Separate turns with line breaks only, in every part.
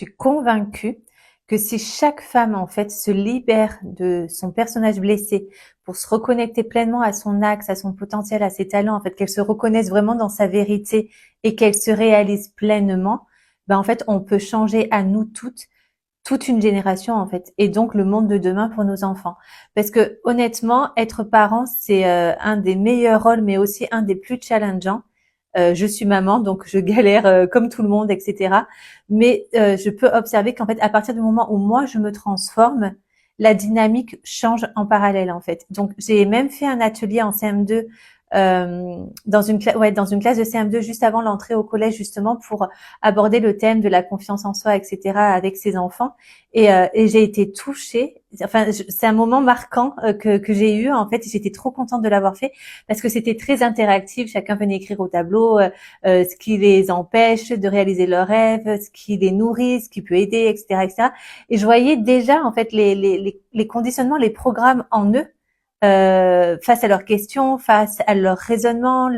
Je suis convaincue que si chaque femme, en fait, se libère de son personnage blessé pour se reconnecter pleinement à son axe, à son potentiel, à ses talents, en fait, qu'elle se reconnaisse vraiment dans sa vérité et qu'elle se réalise pleinement, ben, en fait, on peut changer à nous toutes, toute une génération, en fait, et donc le monde de demain pour nos enfants. Parce que, honnêtement, être parent, c'est un des meilleurs rôles, mais aussi un des plus challengeants. Je suis maman, donc je galère comme tout le monde, etc. Mais je peux observer qu'en fait, à partir du moment où moi je me transforme, la dynamique change en parallèle en fait. Donc j'ai même fait un atelier en CM2 dans une classe de CM2 juste avant l'entrée au collège justement pour aborder le thème de la confiance en soi, etc. avec ses enfants. Et j'ai été touchée. Enfin, c'est un moment marquant que j'ai eu en fait. J'étais trop contente de l'avoir fait parce que c'était très interactif. Chacun venait écrire au tableau ce qui les empêche de réaliser leurs rêves, ce qui les nourrit, ce qui peut aider, etc., etc. Et je voyais déjà en fait les conditionnements, les programmes en eux face à leurs questions, face à leur raisonnement,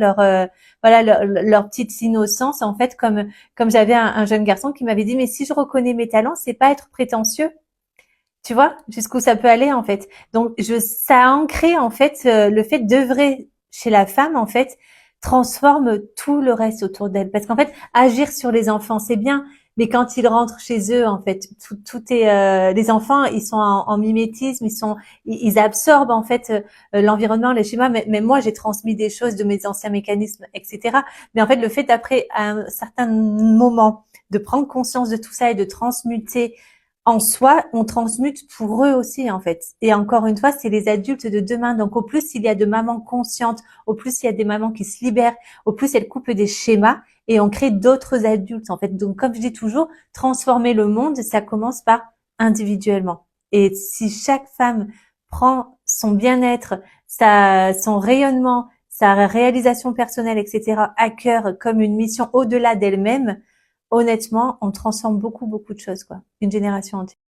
voilà leur petite innocence en fait. Comme j'avais un jeune garçon qui m'avait dit mais si je reconnais mes talents, c'est pas être prétentieux. Tu vois jusqu'où ça peut aller en fait. Donc ça a ancré en fait le fait d'œuvrer chez la femme en fait transforme tout le reste autour d'elle. Parce qu'en fait agir sur les enfants c'est bien, mais quand ils rentrent chez eux en fait tout est les enfants ils sont en mimétisme, ils absorbent en fait l'environnement, les schémas. Mais moi j'ai transmis des choses de mes anciens mécanismes etc. Mais en fait le fait d'après à un certain moment de prendre conscience de tout ça et de transmuter en soi, on transmute pour eux aussi, en fait. Et encore une fois, c'est les adultes de demain. Donc, au plus il y a de mamans conscientes, au plus il y a des mamans qui se libèrent, au plus elles coupent des schémas et on crée d'autres adultes, en fait. Donc, comme je dis toujours, transformer le monde, ça commence par individuellement. Et si chaque femme prend son bien-être, son rayonnement, sa réalisation personnelle, etc., à cœur comme une mission au-delà d'elle-même, honnêtement, on transforme beaucoup, beaucoup de choses, quoi. Une génération entière.